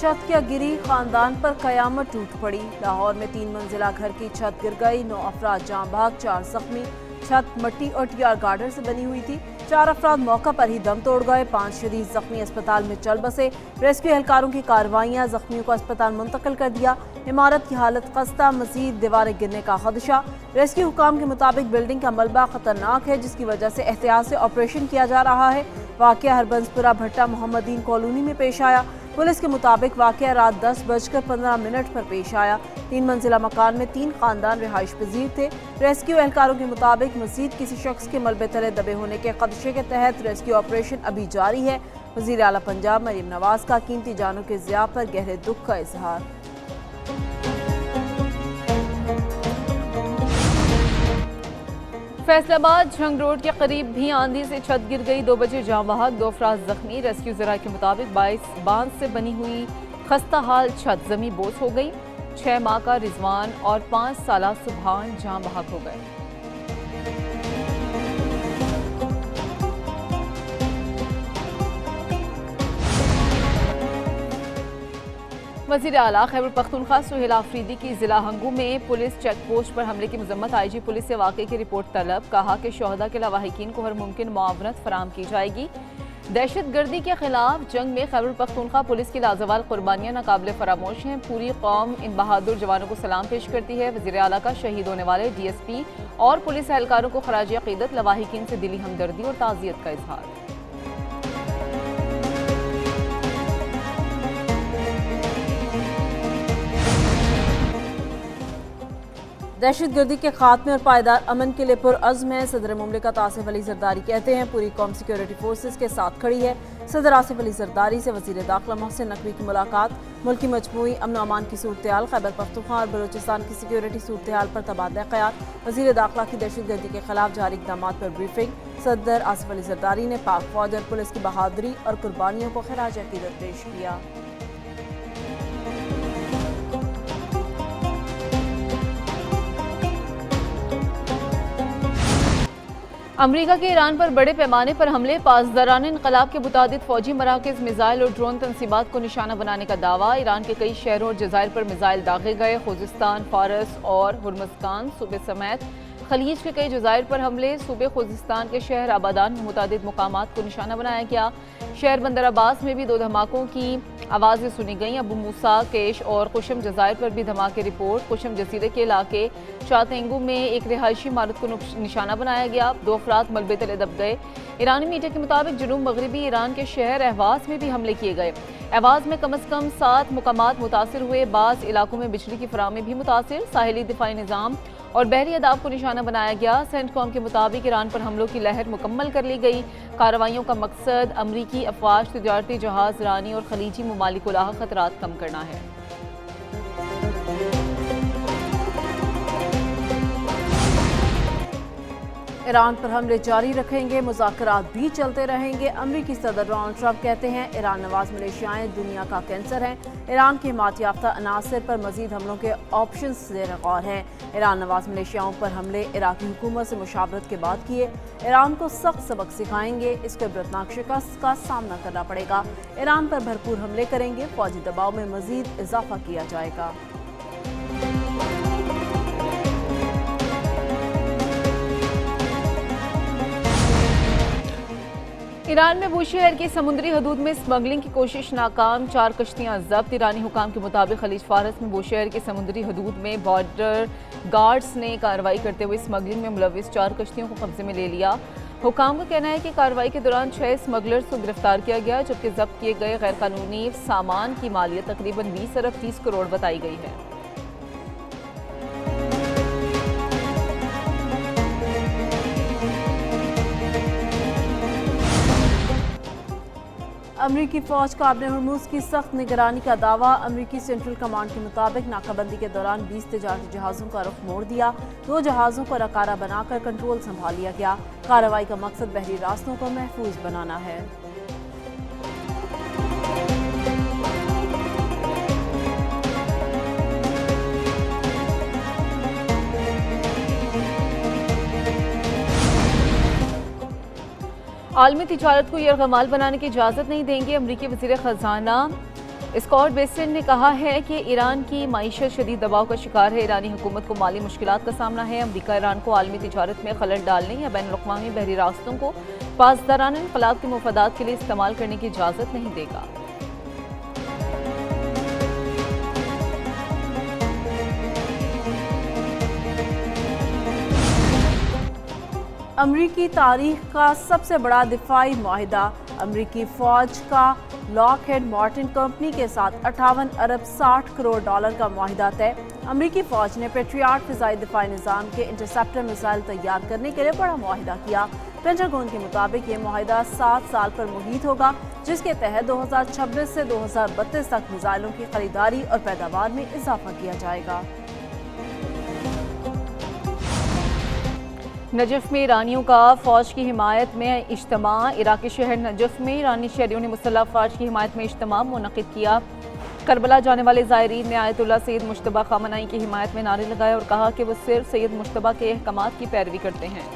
छत क्या गिरी, खानदान पर कयामत टूट पड़ी। लाहौर में 3 मंजिला घर की छत गिर गई, 9 अफराद जाँ बहक, 4 जख्मी। छत मट्टी और टीआर गार्डर से बनी हुई थी। 4 अफराद मौका पर ही दम तोड़ गए, 5 शदीद जख्मी अस्पताल में चल बसे। रेस्क्यू एहलकारों की कार्रवाइयां, जख्मियों को अस्पताल मुंतकिल कर दिया। इमारत की हालत खस्ता, मजीद दीवारें गिरने का खदशा। रेस्क्यू हुकाम के मुताबिक बिल्डिंग का मलबा खतरनाक है, जिसकी वजह से एहतियात से ऑपरेशन किया जा रहा है। वाकया हरबंसपुरा भट्टा मोहम्मदीन कॉलोनी में पेश आया। पुलिस के मुताबिक वाकया रात 10:15 पर पेश आया। 3 मंजिला मकान में 3 खानदान रिहाइश पजीर थे। रेस्क्यू एहलकारों के मुताबिक मजीद किसी शख्स के मलबे तले दबे होने के खदशे के तहत रेस्क्यू ऑपरेशन अभी जारी है। वज़ीर आला पंजाब मरीम नवाज का कीमती जानों के ज़िया पर गहरे दुख का इजहार। फैसलाबाद झंग रोड के करीब भी आंधी से छत गिर गई, 2 बजे जाँ बहक, 2 अफराद जख्मी। रेस्क्यू ज़राए के मुताबिक 22 बांस से बनी हुई खस्ता हाल छत जमी बोझ हो गई। 6 माह का रिजवान और 5 साला सुभान जाँ बहक हो गए। वज़ीर आला खैबर पख्तूनख्वा सुहेल आफरीदी की जिला हंगू में पुलिस चेक पोस्ट पर हमले की मजम्मत। IG पुलिस से वाक़े की रिपोर्ट तलब, कहा कि शोहदा के लवाहिकीन को हर मुमकिन मुआवनत फराम की जाएगी। दहशत गर्दी के खिलाफ जंग में खैबर पख्तूनख्वा पुलिस की लाजवाल कुर्बानियाँ नाकाबिले फरामोश हैं। पूरी कौम इन बहादुर जवानों को सलाम पेश करती है। वज़ीर आला का शहीद होने वाले DSP और पुलिस एहलकारों को खराज अक़ीदत, लवाहिकीन से दिली हमदर्दी और ताज़ियत का इजहार। दहशत गर्दी के खात्मे और पायदार अमन के लिए पुरअज़्म है। सदर मुमलिकत आसिफ अली जरदारी कहते हैं पूरी कौम सिक्योरिटी फोर्सेस के साथ खड़ी है। सदर आसिफ अली जरदारी से वज़ीर दाखिला मोहसिन नकवी की मुलाकात। मुल्क की मजमूई अमन अमान की सूरत-ए-हाल, खैबर पख्तूनख्वा और बलूचिस्तान की सिक्योरिटी सूरत-ए-हाल पर तबादला ख्याल। वज़ीर दाखिला की दहशत गर्दी के खिलाफ जारी इक़दाम पर ब्रीफिंग। सदर आसिफ अली जरदारी ने पाक फौज और पुलिस की बहादुरी और कुर्बानियों को खराज अक़ीदत पेश किया। अमरीका के ईरान पर बड़े पैमाने पर हमले, पासदारान इनकलाब के मुताबिक फौजी मराकज़, मिसाइल और ड्रोन तनसीबात को निशाना बनाने का दावा। ईरान के कई शहरों और जज़ायर पर मिसाइल दागे गए। खुज़िस्तान, फारस और हुर्मुज़गान सूबे समेत खलीज के कई जज़ायर पर हमले। सूबे खुज़िस्तान के शहर आबादान में मुतादिद मुकामात को निशाना बनाया गया। शहर बंदर अब्बास में भी 2 धमाकों की आवाज़ें सुनी गईं। अबू मूसा, केश और कुशम जज़ायर पर भी धमाके रिपोर्ट। कुशम जजीरे के इलाके चातेंगू में एक रिहायशी इमारत को निशाना बनाया गया, 2 अफराद मलबे तले दब गए। ईरानी मीडिया के मुताबिक जनूब मगरबी ईरान के शहर अहवाज में भी हमले किए गए। अहवाज में कम अज़ कम 7 मुकामात मुतासिर हुए। बाज़ इलाकों में बिजली की फराहमी भी मुतासिर। साहिली दिफाई निज़ाम और बहरी अदाब को निशाना बनाया गया। सेंटकॉम के मुताबिक ईरान पर हमलों की लहर मुकम्मल कर ली गई। कार्रवाइयों का मकसद अमरीकी अफवाज, तिजारती जहाज रानी और खलीजी ममालिक को लाहक खतरात कम करना है। ईरान पर हमले जारी रखेंगे, मुज़ाकरात भी चलते रहेंगे। अमरीकी सदर डोनाल्ड ट्रंप कहते हैं ईरान नवाज मलेशियाएं दुनिया का कैंसर हैं। ईरान के हिमायत याफ्ता अनासर पर मजीद हमलों के ऑप्शन ज़ेर गौर हैं। ईरान नवाज मलेशियाओं पर हमले इराकी हुकूमत से मुशावरत के बाद किए। ईरान को सख्त सबक सिखाएंगे, इसको इबरतनाक शिकस्त का सामना करना पड़ेगा। ईरान पर भरपूर हमले करेंगे, फौजी दबाव में मजीद इजाफा किया जाएगा। ईरान में बूशहर की समुद्री हदूद में स्मगलिंग की कोशिश नाकाम, 4 कश्तियां जब्त। ईरानी हुकाम के मुताबिक खलीज फारस में बूशहर की समुद्री हदूद में बॉर्डर गार्ड्स ने कार्रवाई करते हुए स्मगलिंग में मुलविस 4 कश्तियों को कब्जे में ले लिया। हुकाम का कहना है कि कार्रवाई के दौरान 6 स्मगलर्स को गिरफ्तार किया गया, जबकि जब्त किए गए गैर कानूनी सामान की मालियत तकरीबन 20 अरब 30 करोड़ बताई गई है। अमरीकी फौज का अपने हरमुज की सख्त निगरानी का दावा। अमरीकी सेंट्रल कमांड के मुताबिक नाकाबंदी के दौरान 20 तिजारती जहाज़ों का रुख मोड़ दिया। 2 जहाज़ों को रकारा बनाकर कंट्रोल संभाल लिया गया। कार्रवाई का मकसद बहरी रास्तों को महफूज बनाना है। आलमी तिजारत को यरगमाल बनाने की इजाज़त नहीं देंगे। अमरीकी वज़ीर ख़ज़ाना स्कॉट बेसेंट ने कहा है कि ईरान की मईशत शदीद दबाव का शिकार है। ईरानी हुकूमत को माली मुश्किलात का सामना है। अमरीका ईरान को आलमी तिजारत में खलल डालने या बैनुल-अक़वामी बहरी रास्तों को पासदाराना इनक़लाब के मुफादात के लिए इस्तेमाल करने की इजाज़त नहीं देगा। अमरीकी तारीख का सबसे बड़ा दिफाई मुआहिदा। अमरीकी फौज का लॉकहीड मार्टिन कंपनी के साथ 58 अरब 60 करोड़ डॉलर का मुआहिदा तय। अमरीकी फौज ने पेट्रियाट फिजाई दिफाई निज़ाम के इंटरसेप्टर मिसाइल तैयार करने के लिए बड़ा मुआहिदा किया। पेंटागन के मुताबिक ये मुआहिदा 7 साल पर मुहित होगा, जिसके तहत 2026 से 2032 तक मिसाइलों की खरीदारी और पैदावार में इजाफा किया जाएगा। नजफ में ईरानियों का फौज की हिमायत में इज्तिमा। इराकी शहर नजफ में ईरानी शहरियों ने मुसल्लह फौज की हिमायत में इज्तिमा मुनक़िद किया। करबला जाने वाले ज़ायरीन ने आयतुल्लाह सैयद मुज्तबा ख़ामनई की हिमायत में नारे लगाए और कहा कि वो सिर्फ सैयद मुज्तबा के अहकामात की पैरवी करते हैं।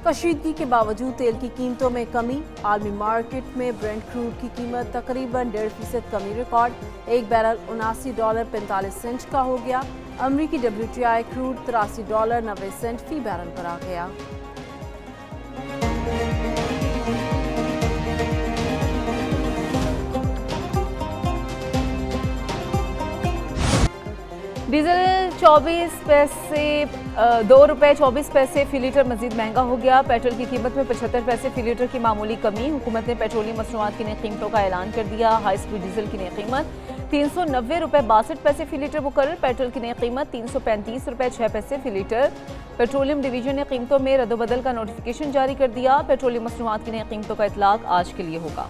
कशीदगी के बावजूद तेल की कीमतों में कमी। आलमी मार्केट में ब्रेंट क्रूड की कीमत तकरीबन 1.5% कमी रिकॉर्ड। एक बैरल $79.45 का हो गया। अमरीकी WTI क्रूड $83.90 फी बैरल पर आ गया। डीजल 24 पैसे ₹2.24 फी लीटर मजीद महंगा हो गया। पेट्रोल की कीमत में 75 पैसे फी लीटर की मामूली कमी। हुकूमत ने पेट्रोलियम मसनूआत की नई कीमतों का ऐलान कर दिया। हाई स्पीड डीजल की नई कीमत ₹390.62 फी लीटर मुकर्रर। पेट्रोल की नई कीमत ₹335.06 फी लीटर। पेट्रोलियम डिवीजन ने कीमतों में रद्दोबदल का नोटिफिकेशन जारी कर दिया। पेट्रोलियम मसनूआत की नई कीमतों का इतलाक आज के लिए होगा।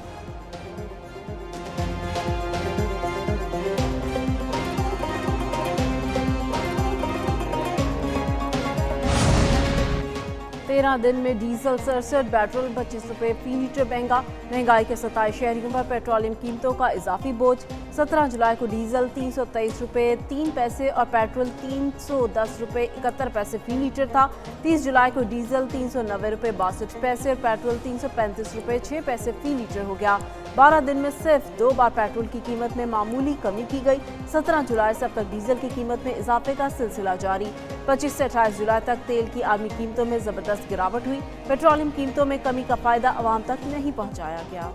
तेरह दिन में डीजल 67, पेट्रोल 25 रुपये फी लीटर महंगा। महंगाई के 27 शहरियों पर पेट्रोलियम कीमतों का इजाफी बोझ। 17 जुलाई को डीजल ₹323.03 और पेट्रोल ₹310.71 फी लीटर था। 30 जुलाई को डीजल ₹390.62 और पेट्रोल ₹335.06 फी लीटर हो गया। 12 दिन में सिर्फ 2 बार पेट्रोल की कीमत में मामूली कमी की गई। 17 जुलाई से अब तक डीजल की कीमत में इजाफे का सिलसिला जारी। 25 से 28 जुलाई तक तेल की आलमी कीमतों में जबरदस्त गिरावट हुई। पेट्रोलियम कीमतों में कमी का फायदा आवाम तक नहीं पहुंचाया गया।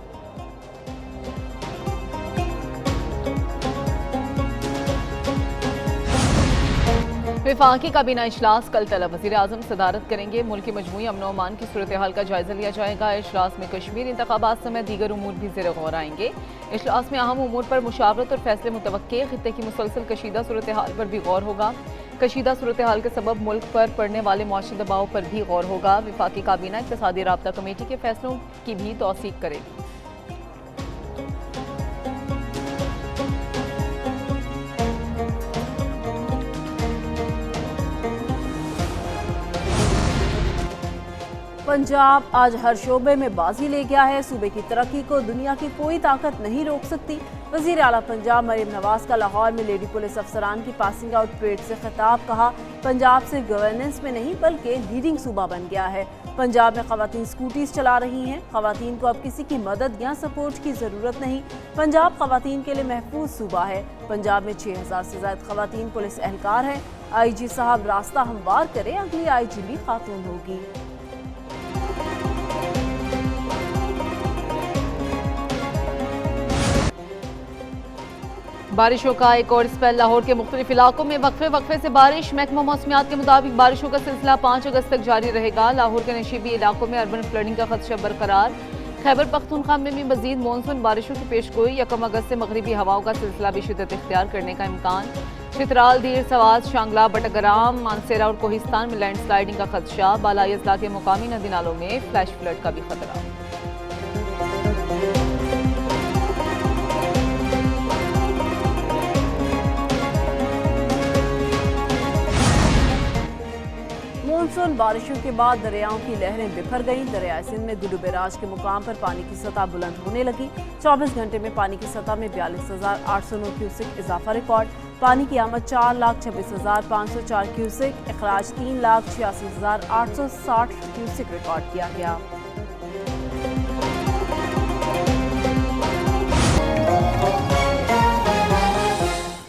वफाकी काबीना इजलास कल तलब। वज़ीर-ए-आज़म सदारत करेंगे। मुल्क की मजमूई अमन और अमान की सूरत हाल का जायजा लिया जाएगा। इजलास में कश्मीर इंतखाबात समेत दीगर उमूर भी ज़ेर गौर आएंगे। इजलास में अहम उमूर पर मुशावरत और फैसले मुतवक्के। खित्ते की मुसलसल कशीदा सूरत हाल पर भी गौर होगा। कशीदा सूरत हाल के सबब मुल्क पर पड़ने वाले मुआशी दबाव पर भी गौर होगा। वफाकी काबीना इक़्तिसादी राब्ता कमेटी के फैसलों की भी तौसीक करेगी। पंजाब आज हर शोबे में बाजी ले गया है। सूबे की तरक्की को दुनिया की कोई ताकत नहीं रोक सकती। वज़ीर आला पंजाब मरीम नवाज का लाहौर में लेडी पुलिस अफसरान की पासिंग आउट परेड से खिताब। कहा, पंजाब सिर्फ गवर्नेंस में नहीं बल्कि लीडिंग सूबा बन गया है। पंजाब में खवातीन स्कूटीज चला रही हैं। खवातीन को अब किसी की मदद या सपोर्ट की ज़रूरत नहीं। पंजाब खवातीन के लिए महफूज सूबा है। पंजाब में 6000 से ज़्यादा खवातीन पुलिस एहलकार हैं। IG साहब रास्ता हमवार करें, अगली IG भी खातून होगी। बारिशों का एक और स्पेल। लाहौर के मुख्तलिफ इलाकों में वक्फे से बारिश। महकमा मौसमियात के मुताबिक बारिशों का सिलसिला 5 अगस्त तक जारी रहेगा। लाहौर के नशीबी इलाकों में अर्बन फ्लडिंग का खदशा बरकरार। खैबर पख्तूनख्वा में भी मजीद मानसून बारिशों की पेशगोई। 1 अगस्त से मगरबी हवाओं का सिलसिला भी शिद्दत इख्तियार करने का इम्कान। चित्राल, दीर सवाज, शांगला, बटग्राम, मानसेरा और कोहिस्तान में लैंडस्लाइडिंग का खदशा। बालाई अजला के मुकामी नदी नालों में फ्लैश फ्लड का भी खतरा। मानसून बारिशों के बाद दरियाओं की लहरें बिखर गईं। दरियाए सिंध में गुड्डू बैराज के मुकाम पर पानी की सतह बुलंद होने लगी। 24 घंटे में पानी की सतह में 42,809 क्यूसेक इजाफा रिकॉर्ड। पानी की आमद 4,26,504 क्यूसेक, अखराज 3,86,860 क्यूसेक रिकॉर्ड किया गया।